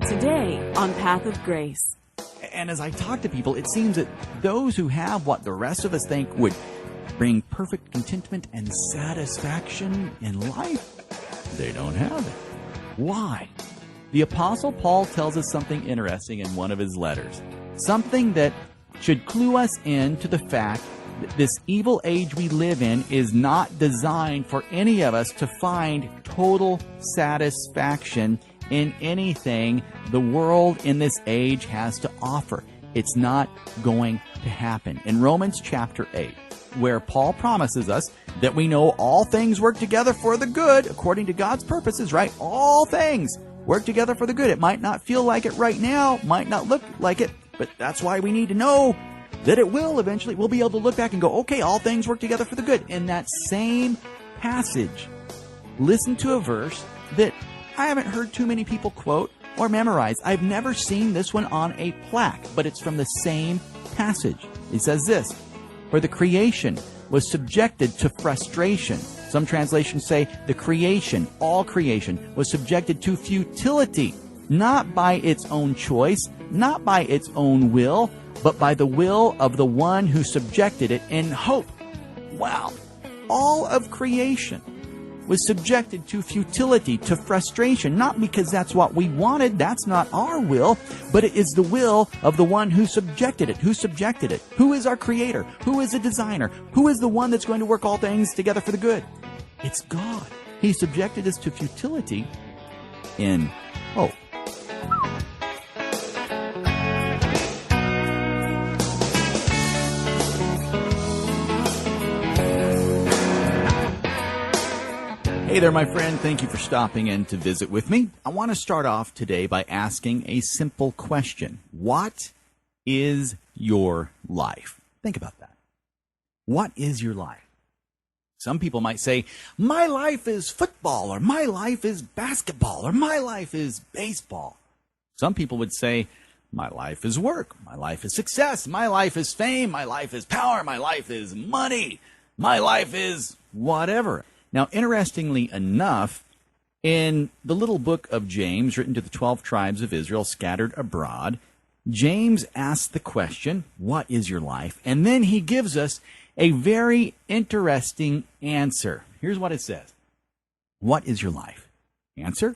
Today on Path of Grace. And as I talk to people, it seems that those who have what the rest of us think would bring perfect contentment and satisfaction in life, they don't have it. Why? The Apostle Paul tells us something interesting in one of his letters. Something that should clue us in to the fact that this evil age we live in is not designed for any of us to find total satisfaction in anything the world in this age has to offer. It's not going to happen. In Romans chapter 8, where Paul promises us that we know all things work together for the good according to God's purposes, right? All things work together for the good. It might not feel like it right now, might not look like it, but that's why we need to know that it will eventually. We'll be able to look back and go, okay, all things work together for the good. In that same passage, listen to a verse that I haven't heard too many people quote or memorize. I've never seen this one on a plaque, but it's from the same passage. It says this: "For the creation was subjected to frustration." Some translations say the creation, all creation, was subjected to futility, not by its own choice, not by its own will, but by the will of the one who subjected it in hope. Wow. All of creation was subjected to futility, to frustration, not because that's what we wanted, that's not our will, but it is the will of the one who subjected it. Who subjected it? Who is our creator? Who is the designer? Who is the one that's going to work all things together for the good? It's God. He subjected us to futility in hope. Hey there, my friend. Thank you for stopping in to visit with me. I want to start off today by asking a simple question. What is your life? Think about that. What is your life? Some people might say, my life is football, or my life is basketball, or my life is baseball. Some people would say, my life is work, my life is success, my life is fame, my life is power, my life is money, my life is whatever. Now, interestingly enough, in the little book of James, written to the 12 tribes of Israel scattered abroad, James asks the question, what is your life? And then he gives us a very interesting answer. Here's what it says. What is your life? Answer,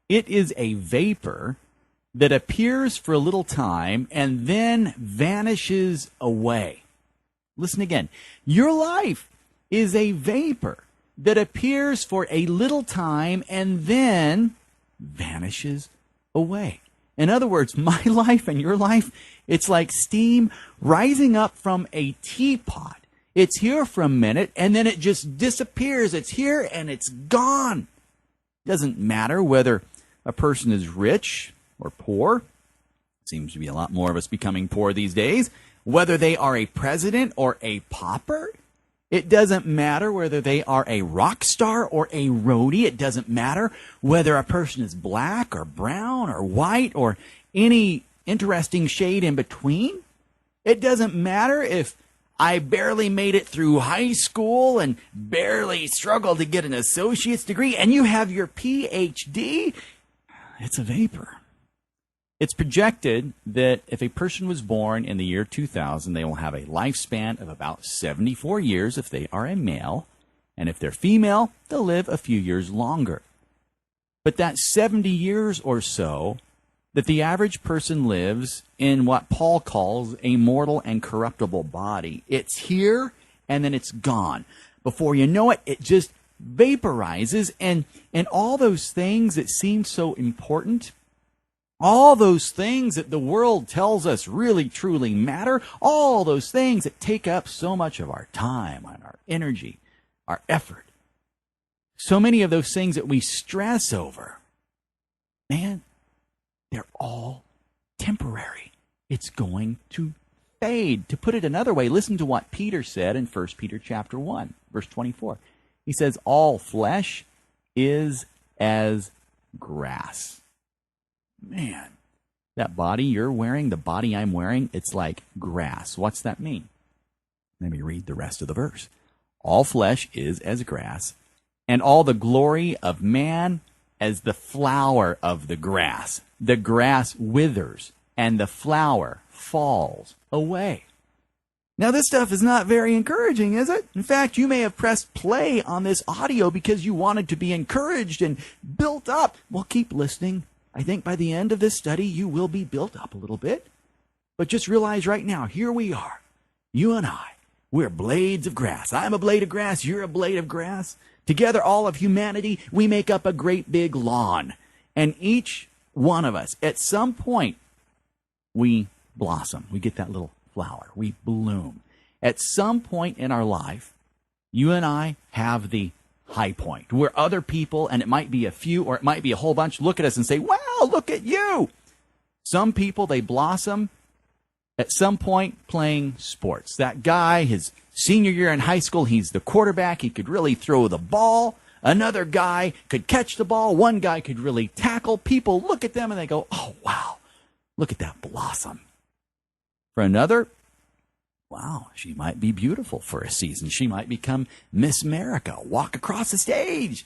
it is a vapor that appears for a little time and then vanishes away. Listen again. Your life is a vapor that appears for a little time and then vanishes away. In other words, my life and your life, it's like steam rising up from a teapot. It's here for a minute and then it just disappears. It's here and it's gone. It doesn't matter whether a person is rich or poor. Seems to be a lot more of us becoming poor these days. Whether they are a president or a pauper. It doesn't matter whether they are a rock star or a roadie. It doesn't matter whether a person is black or brown or white or any interesting shade in between. It doesn't matter if I barely made it through high school and barely struggled to get an associate's degree and you have your PhD. It's a vapor. It's projected that if a person was born in the year 2000, they will have a lifespan of about 74 years if they are a male, and if they're female, they'll live a few years longer. But that 70 years or so that the average person lives in what Paul calls a mortal and corruptible body, it's here and then it's gone. Before you know it, it just vaporizes, and all those things that seem so important, all those things that the world tells us really truly matter, all those things that take up so much of our time and our energy, our effort, so many of those things that we stress over, man, they're all temporary. It's going to fade. To put it another way, listen to what Peter said in 1 Peter chapter 1, verse 24. He says, all flesh is as grass. Man, that body you're wearing, the body I'm wearing, it's like grass. What's that mean? Let me read the rest of the verse. All flesh is as grass, and all the glory of man as the flower of the grass. the grass withers and the flower falls away. Now, this stuff is not very encouraging, is it? In fact, you may have pressed play on this audio because you wanted to be encouraged and built up. Well, keep listening. I think by the end of this study, you will be built up a little bit. But just realize right now, here we are, you and I. We're blades of grass. I'm a blade of grass. You're a blade of grass. Together, all of humanity, we make up a great big lawn. And each one of us, at some point, we blossom. We get that little flower. We bloom. At some point in our life, you and I have the high point where other people, and it might be a few or it might be a whole bunch, look at us and say, wow, look at you. Some people, they blossom at some point playing sports. That guy, his senior year in high school, he's the quarterback. He could really throw the ball. Another guy could catch the ball. One guy could really tackle. People look at them and they go, oh, wow, look at that blossom. For another, wow, she might be beautiful for a season. She might become Miss America, walk across the stage.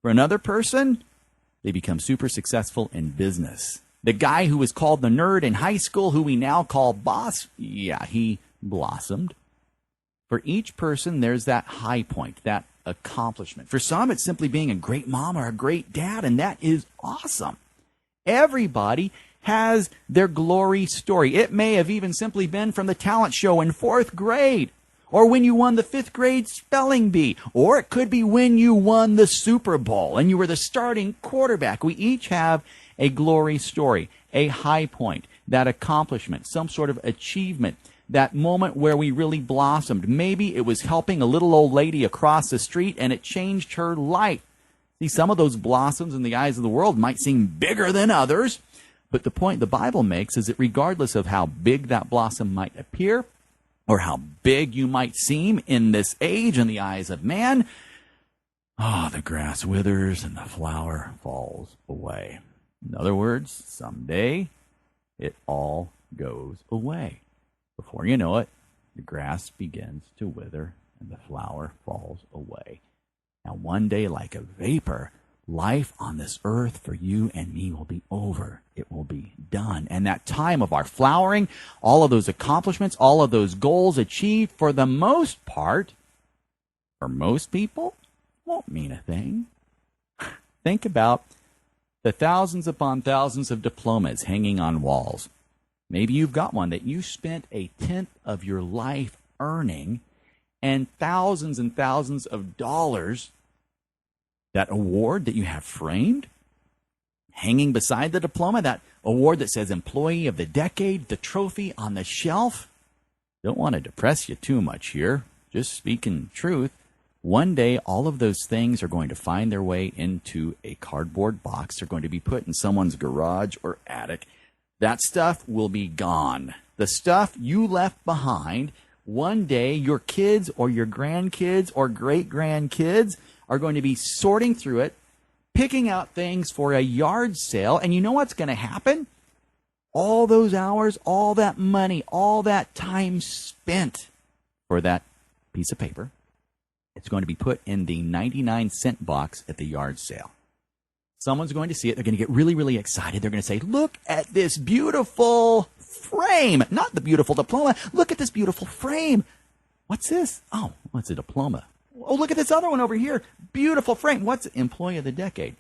For another person, they become super successful in business. The guy who was called the nerd in high school, who we now call boss, yeah, he blossomed. For each person, there's that high point, that accomplishment. For some, it's simply being a great mom or a great dad, and that is awesome. Everybody has their glory story. It may have even simply been from the talent show in 4th grade, or when you won the 5th grade spelling bee, or it could be when you won the Super Bowl and you were the starting quarterback. We each have a glory story, a high point, that accomplishment, some sort of achievement, that moment where we really blossomed. Maybe it was helping a little old lady across the street and it changed her life. See, some of those blossoms in the eyes of the world might seem bigger than others, but the point the Bible makes is that regardless of how big that blossom might appear or how big you might seem in this age in the eyes of man, the grass withers and the flower falls away. In other words, someday it all goes away. Before you know it, the grass begins to wither and the flower falls away. Now, one day, like a vapor, life on this earth for you and me will be over. It will be done. And that time of our flowering, all of those accomplishments, all of those goals achieved, for the most part, for most people, won't mean a thing. Think about the thousands upon thousands of diplomas hanging on walls. Maybe you've got one that you spent a tenth of your life earning, and thousands of dollars. That award that you have framed, hanging beside the diploma, that award that says Employee of the Decade, the trophy on the shelf. Don't want to depress you too much here, just speaking truth. One day, all of those things are going to find their way into a cardboard box. They're going to be put in someone's garage or attic. That stuff will be gone. The stuff you left behind, one day your kids or your grandkids or great-grandkids are going to be sorting through it, picking out things for a yard sale, and you know what's going to happen? All those hours, all that money, all that time spent for that piece of paper, it's going to be put in the 99-cent box at the yard sale. Someone's going to see it. They're going to get really, really excited. They're going to say, look at this beautiful frame. Not the beautiful diploma. Look at this beautiful frame. What's this? Oh, it's a diploma. Oh, look at this other one over here. Beautiful frame. What's Employee of the Decade?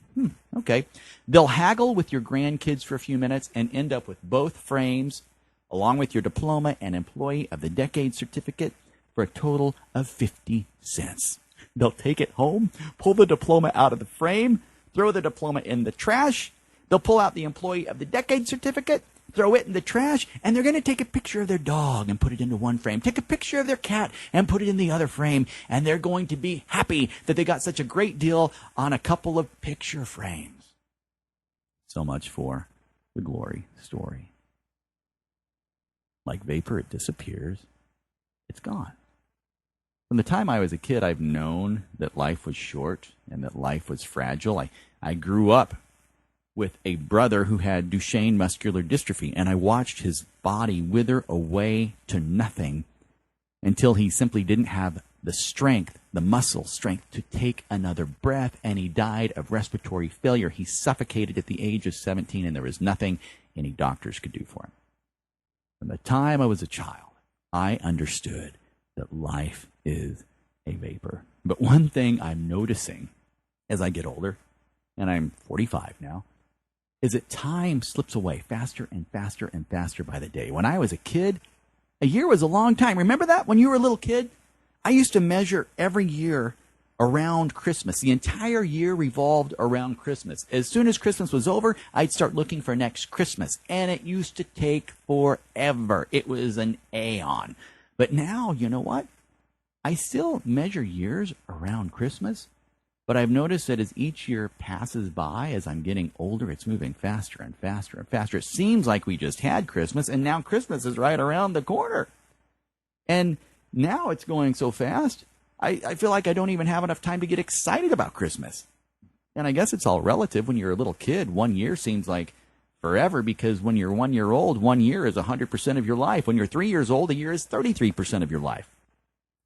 Okay. They'll haggle with your grandkids for a few minutes and end up with both frames, along with your diploma and Employee of the Decade certificate, for a total of 50 cents. They'll take it home, pull the diploma out of the frame, throw the diploma in the trash. They'll pull out the Employee of the Decade certificate, throw it in the trash, and they're going to take a picture of their dog and put it into one frame, take a picture of their cat and put it in the other frame, and they're going to be happy that they got such a great deal on a couple of picture frames. So much for the glory story. Like vapor, it disappears. It's gone. From the time I was a kid, I've known that life was short and that life was fragile. I grew up with a brother who had Duchenne muscular dystrophy, and I watched his body wither away to nothing until he simply didn't have the strength, the muscle strength to take another breath, and he died of respiratory failure. He suffocated at the age of 17, and there was nothing any doctors could do for him. From the time I was a child, I understood that life is a vapor. But one thing I'm noticing as I get older, and I'm 45 now, is that time slips away faster and faster and faster by the day. When I was a kid, a year was a long time. Remember that when you were a little kid? I used to measure every year around Christmas. The entire year revolved around Christmas. As soon as Christmas was over, I'd start looking for next Christmas. And it used to take forever. It was an aeon. But now, you know what? I still measure years around Christmas. But I've noticed that as each year passes by, as I'm getting older, it's moving faster and faster and faster. It seems like we just had Christmas, and now Christmas is right around the corner. And now it's going so fast, I feel like I don't even have enough time to get excited about Christmas. And I guess it's all relative. When you're a little kid, 1 year seems like forever, because when you're 1 year old, 1 year is 100% of your life. When you're 3 years old, a year is 33% of your life.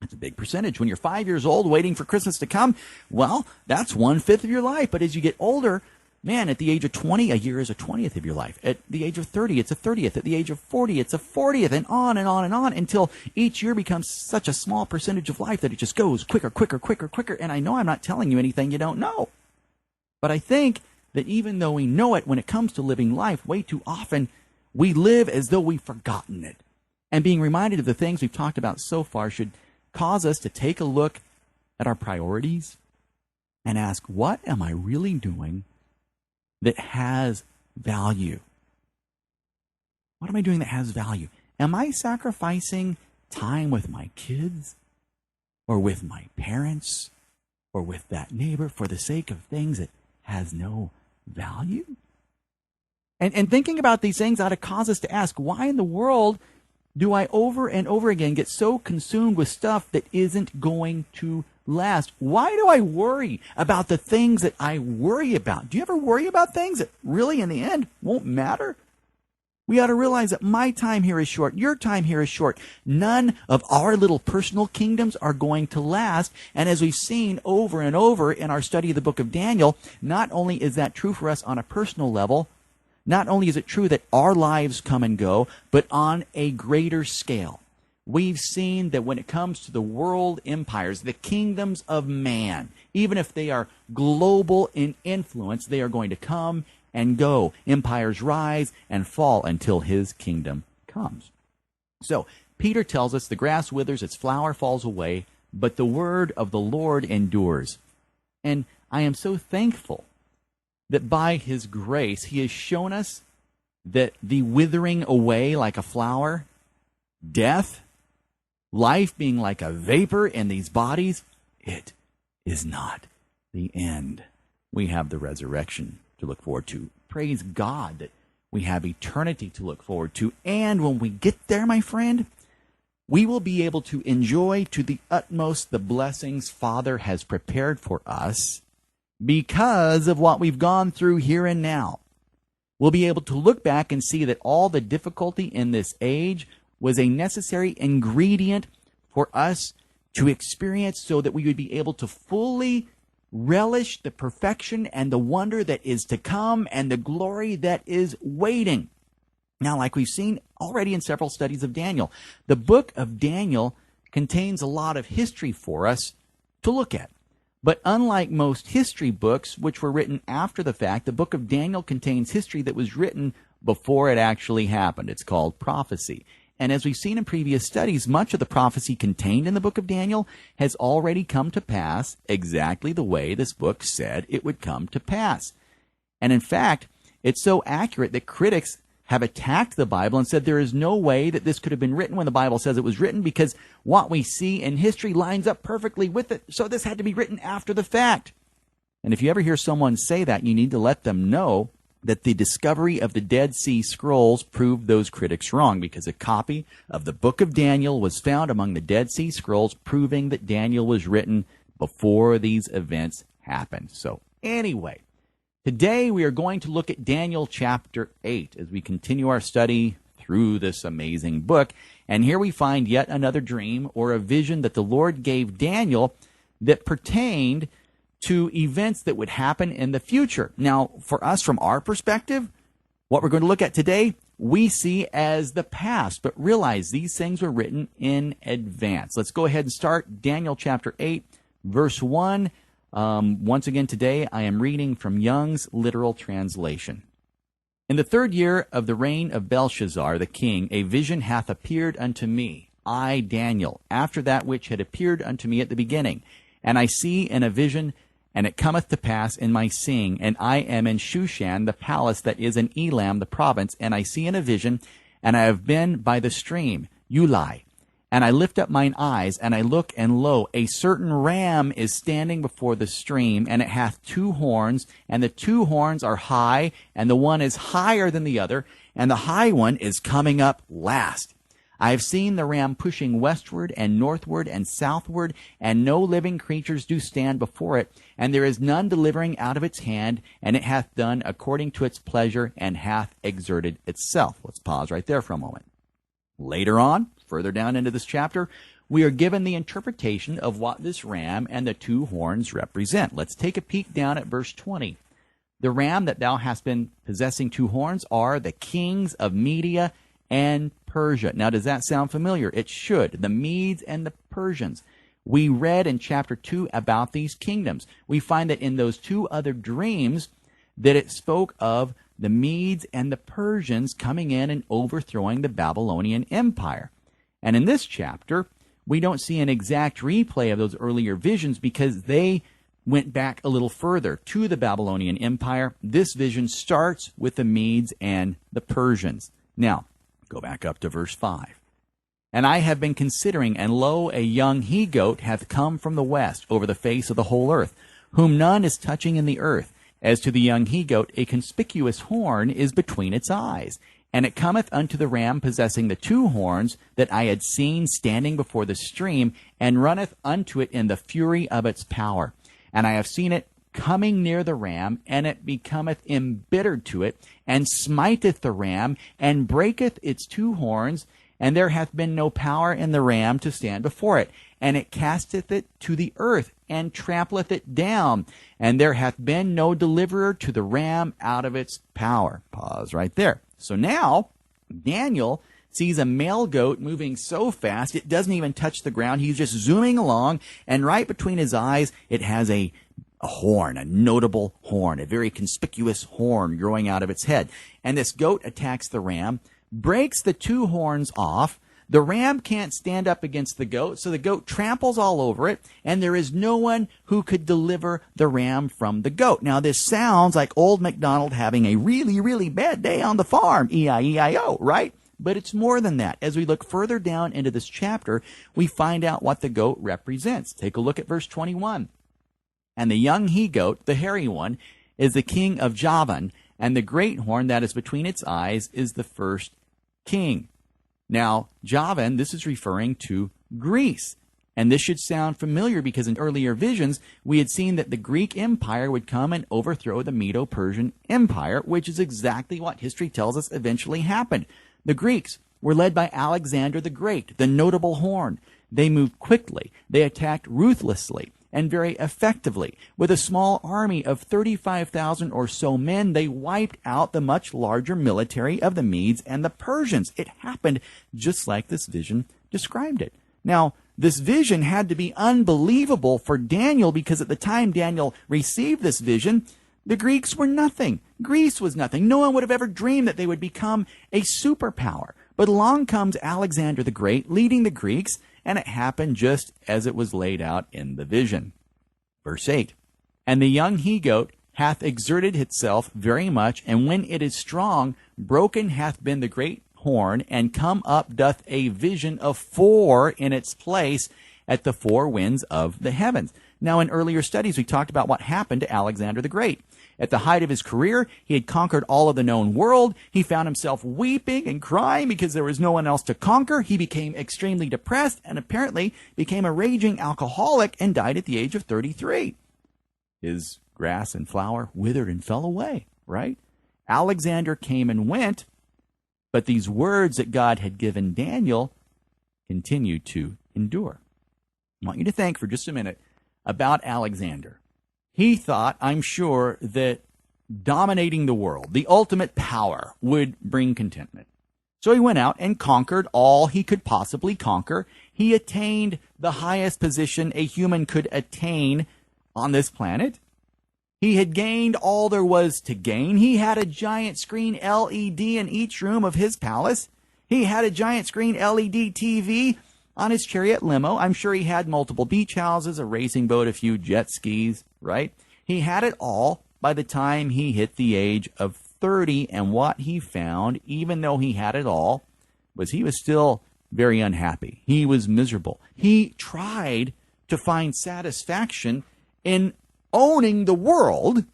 That's a big percentage. When you're 5 years old waiting for Christmas to come, well, that's 1/5 of your life. But as you get older, man, at the age of 20, a year is a 20th of your life. At the age of 30, it's a 30th. At the age of 40, it's a 40th, and on and on and on, until each year becomes such a small percentage of life that it just goes quicker, quicker, quicker, quicker. And I know I'm not telling you anything you don't know. But I think that even though we know it, when it comes to living life, way too often, we live as though we've forgotten it. And being reminded of the things we've talked about so far should cause us to take a look at our priorities and ask, what am I really doing that has value? What am I doing that has value? Am I sacrificing time with my kids or with my parents or with that neighbor for the sake of things that has no value? And thinking about these things ought to cause us to ask, why in the world do I over and over again get so consumed with stuff that isn't going to last? Why do I worry about the things that I worry about? Do you ever worry about things that really in the end won't matter? We ought to realize that my time here is short. Your time here is short. None of our little personal kingdoms are going to last. And as we've seen over and over in our study of the book of Daniel, not only is that true for us on a personal level, not only is it true that our lives come and go, but on a greater scale. We've seen that when it comes to the world empires, the kingdoms of man, even if they are global in influence, they are going to come and go. Empires rise and fall until his kingdom comes. So, Peter tells us the grass withers, its flower falls away, but the word of the Lord endures. And I am so thankful that by his grace, he has shown us that the withering away like a flower, death, life being like a vapor in these bodies, it is not the end. We have the resurrection to look forward to. Praise God that we have eternity to look forward to. And when we get there, my friend, we will be able to enjoy to the utmost the blessings Father has prepared for us because of what we've gone through here and now. We'll be able to look back and see that all the difficulty in this age was a necessary ingredient for us to experience so that we would be able to fully relish the perfection and the wonder that is to come and the glory that is waiting. Now, like we've seen already in several studies of Daniel, the book of Daniel contains a lot of history for us to look at. But unlike most history books, which were written after the fact, the book of Daniel contains history that was written before it actually happened. It's called prophecy. And as we've seen in previous studies, much of the prophecy contained in the book of Daniel has already come to pass exactly the way this book said it would come to pass. And in fact, it's so accurate that critics have attacked the Bible and said there is no way that this could have been written when the Bible says it was written because what we see in history lines up perfectly with it, so this had to be written after the fact. And if you ever hear someone say that, you need to let them know that the discovery of the Dead Sea Scrolls proved those critics wrong, because a copy of the book of Daniel was found among the Dead Sea Scrolls, proving that Daniel was written before these events happened. So anyway, today we are going to look at Daniel chapter 8 as we continue our study through this amazing book. And here we find yet another dream or a vision that the Lord gave Daniel that pertained to events that would happen in the future. Now, for us, from our perspective, what we're going to look at today, we see as the past, but realize these things were written in advance. Let's go ahead and start Daniel chapter 8, verse 1. Once again, today I am reading from Young's literal translation. In the 3rd year of the reign of Belshazzar the king, a vision hath appeared unto me, I, Daniel, after that which had appeared unto me at the beginning. And I see in a vision, and it cometh to pass in my seeing, and I am in Shushan, the palace that is in Elam, the province, and I see in a vision, and I have been by the stream, Ulai. And I lift up mine eyes, and I look, and lo, a certain ram is standing before the stream, and it hath 2 horns, and the 2 horns are high, and the one is higher than the other, and the high one is coming up last. I have seen the ram pushing westward and northward and southward, and no living creatures do stand before it, and there is none delivering out of its hand, and it hath done according to its pleasure, and hath exerted itself. Let's pause right there for a moment. Later on, further down into this chapter, we are given the interpretation of what this ram and the 2 horns represent. Let's take a peek down at verse 20. The ram that thou hast been possessing 2 horns are the kings of Media and Persia. Now, does that sound familiar? It should. The Medes and the Persians. We read in chapter 2 about these kingdoms. We find that in those 2 other dreams that it spoke of the Medes and the Persians coming in and overthrowing the Babylonian Empire. And in this chapter, we don't see an exact replay of those earlier visions because they went back a little further to the Babylonian Empire. This vision starts with the Medes and the Persians. Now, go back up to verse 5. And I have been considering, and lo, a young he-goat hath come from the west over the face of the whole earth, whom none is touching in the earth. As to the young he-goat, a conspicuous horn is between its eyes. And it cometh unto the ram possessing the 2 horns that I had seen standing before the stream, and runneth unto it in the fury of its power. And I have seen it coming near the ram, and it becometh embittered to it, and smiteth the ram, and breaketh its 2 horns, and there hath been no power in the ram to stand before it. And it casteth it to the earth, and trampleth it down, and there hath been no deliverer to the ram out of its power. Pause right there. So now, Daniel sees a male goat moving so fast, it doesn't even touch the ground. He's just zooming along, and right between his eyes, it has a horn, a notable horn, a very conspicuous horn growing out of its head. And this goat attacks the ram, breaks the 2 horns off. The ram can't stand up against the goat, so the goat tramples all over it, and there is no one who could deliver the ram from the goat. Now, this sounds like old MacDonald having a really, really bad day on the farm, E-I-E-I-O, right? But it's more than that. As we look further down into this chapter, we find out what the goat represents. Take a look at verse 21. And the young he-goat, the hairy one, is the king of Javan, and the great horn that is between its eyes is the first king. Now, Javan, this is referring to Greece. And this should sound familiar because in earlier visions, we had seen that the Greek Empire would come and overthrow the Medo-Persian Empire, which is exactly what history tells us eventually happened. The Greeks were led by Alexander the Great, the notable horn. They moved quickly. They attacked ruthlessly and very effectively. With a small army of 35,000 or so men, they wiped out the much larger military of the Medes and the Persians. It happened just like this vision described it. Now, this vision had to be unbelievable for Daniel because at the time Daniel received this vision, the Greeks were nothing. Greece was nothing. No one would have ever dreamed that they would become a superpower. But along comes Alexander the Great leading the Greeks, and it happened just as it was laid out in the vision. Verse 8, And the young he-goat hath exerted itself very much, and when it is strong, broken hath been the great horn, and come up doth a vision of 4 in its place at the 4 winds of the heavens. Now, in earlier studies, we talked about what happened to Alexander the Great. At the height of his career, he had conquered all of the known world. He found himself weeping and crying because there was no one else to conquer. He became extremely depressed and apparently became a raging alcoholic and died at the age of 33. His grass and flower withered and fell away, right? Alexander came and went, but these words that God had given Daniel continued to endure. I want you to think for just a minute about Alexander. He thought, I'm sure, that dominating the world, the ultimate power, would bring contentment. So he went out and conquered all he could possibly conquer. He attained the highest position a human could attain on this planet. He had gained all there was to gain. He had a giant screen LED in each room of his palace. He had a giant screen LED TV on his chariot limo. I'm sure he had multiple beach houses, a racing boat, a few jet skis, right? He had it all by the time he hit the age of 30, and what he found, even though he had it all, was he was still very unhappy. He was miserable. He tried to find satisfaction in owning the world,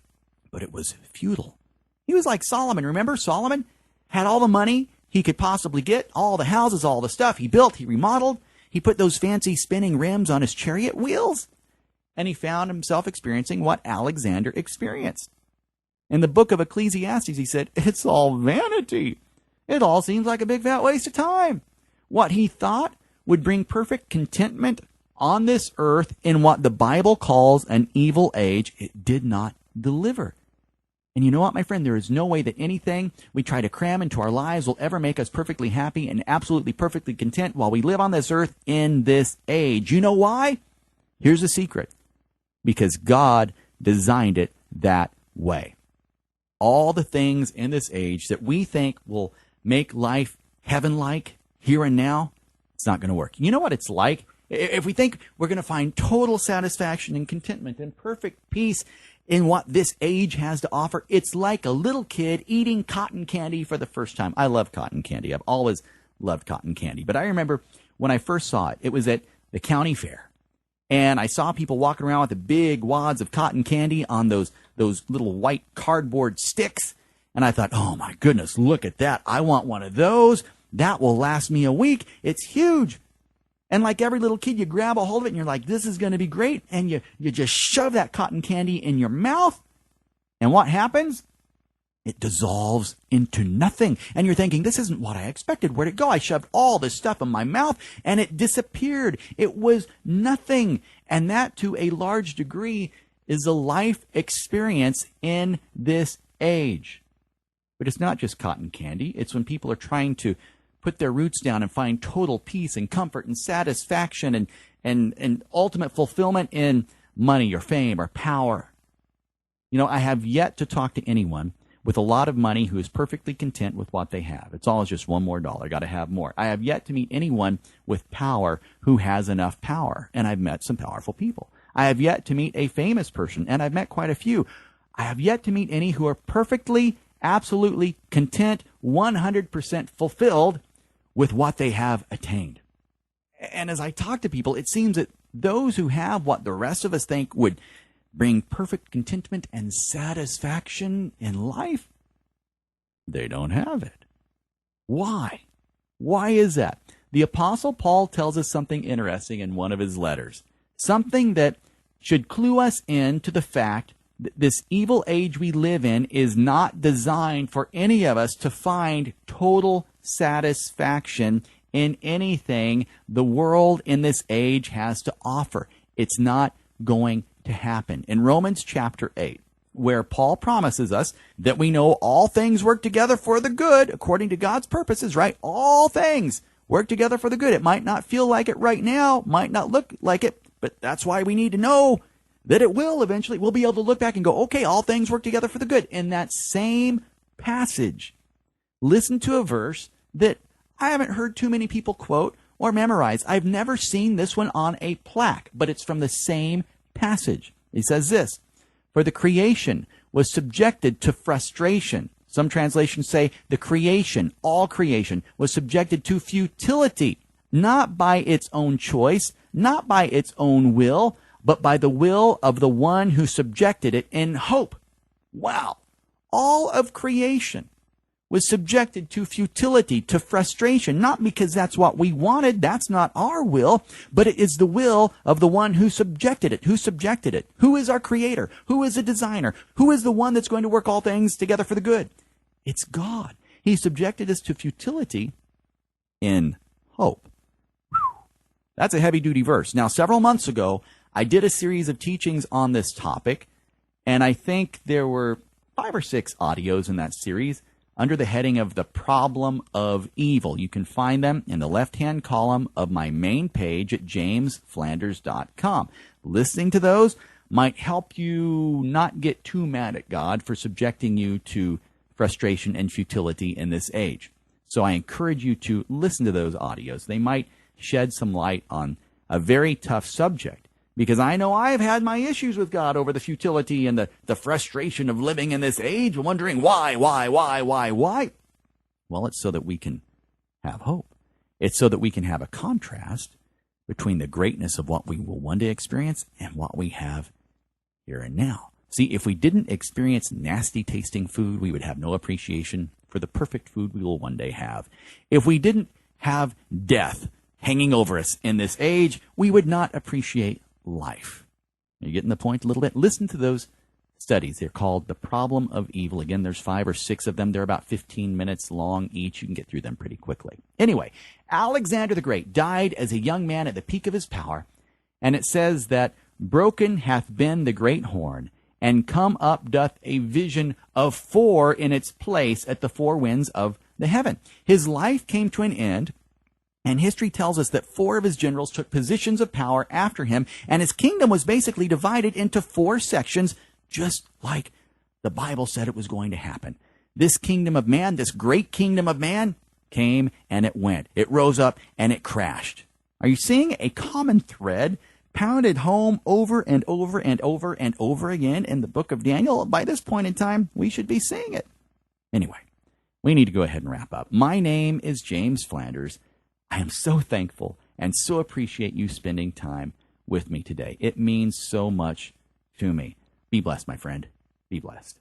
but it was futile. He was like Solomon. Remember, Solomon had all the money he could possibly get, all the houses, all the stuff he built, he remodeled. He put those fancy spinning rims on his chariot wheels, and he found himself experiencing what Alexander experienced. In the book of Ecclesiastes, he said, it's all vanity. It all seems like a big fat waste of time. What he thought would bring perfect contentment on this earth in what the Bible calls an evil age, it did not deliver. And you know what, my friend? There is no way that anything we try to cram into our lives will ever make us perfectly happy and absolutely perfectly content while we live on this earth in this age. You know why? Here's the secret. Because God designed it that way. All the things in this age that we think will make life heaven-like here and now, it's not going to work. You know what it's like? If we think we're going to find total satisfaction and contentment and perfect peace in what this age has to offer, it's like a little kid eating cotton candy for the first time. I love cotton candy. I've always loved cotton candy. But I remember when I first saw it, it was at the county fair. And I saw people walking around with the big wads of cotton candy on those little white cardboard sticks. And I thought, oh my goodness, look at that. I want one of those. That will last me a week. It's huge. And like every little kid, you grab a hold of it and you're like, this is going to be great. And you just shove that cotton candy in your mouth. And what happens? It dissolves into nothing. And you're thinking, this isn't what I expected. Where'd it go? I shoved all this stuff in my mouth and it disappeared. It was nothing. And that, to a large degree, is a life experience in this age. But it's not just cotton candy. It's when people are trying to put their roots down and find total peace and comfort and satisfaction and ultimate fulfillment in money or fame or power. You know, I have yet to talk to anyone with a lot of money who is perfectly content with what they have. It's always just one more dollar. Got to have more. I have yet to meet anyone with power who has enough power, and I've met some powerful people. I have yet to meet a famous person, and I've met quite a few. I have yet to meet any who are perfectly, absolutely content, 100% fulfilled with what they have attained. And as I talk to people, it seems that those who have what the rest of us think would bring perfect contentment and satisfaction in life, they don't have it. Why? Why is that? The Apostle Paul tells us something interesting in one of his letters, something that should clue us in to the fact that this evil age we live in is not designed for any of us to find total satisfaction in anything the world in this age has to offer. It's not going to happen. In Romans chapter 8, where Paul promises us that we know all things work together for the good according to God's purposes, right? All things work together for the good. It might not feel like it right now, might not look like it, but that's why we need to know that it will eventually. We'll be able to look back and go, okay, all things work together for the good. In that same passage, listen to a verse that I haven't heard too many people quote or memorize. I've never seen this one on a plaque, but it's from the same passage. He says this, for the creation was subjected to frustration. Some translations say the creation, all creation, was subjected to futility, not by its own choice, not by its own will, but by the will of the one who subjected it in hope. Wow. All of creation was subjected to futility, to frustration, not because that's what we wanted, that's not our will, but it is the will of the one who subjected it. Who subjected it? Who is our creator? Who is the designer? Who is the one that's going to work all things together for the good? It's God. He subjected us to futility in hope. Whew. That's a heavy-duty verse. Now, several months ago, I did a series of teachings on this topic, and I think there were 5 or 6 audios in that series under the heading of the problem of evil. You can find them in the left-hand column of my main page at jamesflanders.com. Listening to those might help you not get too mad at God for subjecting you to frustration and futility in this age. So I encourage you to listen to those audios. They might shed some light on a very tough subject, because I know I've had my issues with God over the futility and the frustration of living in this age, wondering why? Well, it's so that we can have hope. It's so that we can have a contrast between the greatness of what we will one day experience and what we have here and now. See, if we didn't experience nasty tasting food, we would have no appreciation for the perfect food we will one day have. If we didn't have death hanging over us in this age, we would not appreciate life. Are you getting the point a little bit? Listen to those studies. They're called The Problem of Evil. Again, there's 5 or 6 of them. They're about 15 minutes long each. You can get through them pretty quickly. Anyway, Alexander the Great died as a young man at the peak of his power, and it says that broken hath been the great horn, and come up doth a vision of 4 in its place at the 4 winds of the heaven. His life came to an end, and history tells us that 4 of his generals took positions of power after him, and his kingdom was basically divided into 4 sections, just like the Bible said it was going to happen. This kingdom of man, this great kingdom of man, came and it went. It rose up and it crashed. Are you seeing a common thread pounded home over and over and over and over again in the book of Daniel? By this point in time, we should be seeing it. Anyway, we need to go ahead and wrap up. My name is James Flanders. I am so thankful and so appreciate you spending time with me today. It means so much to me. Be blessed, my friend. Be blessed.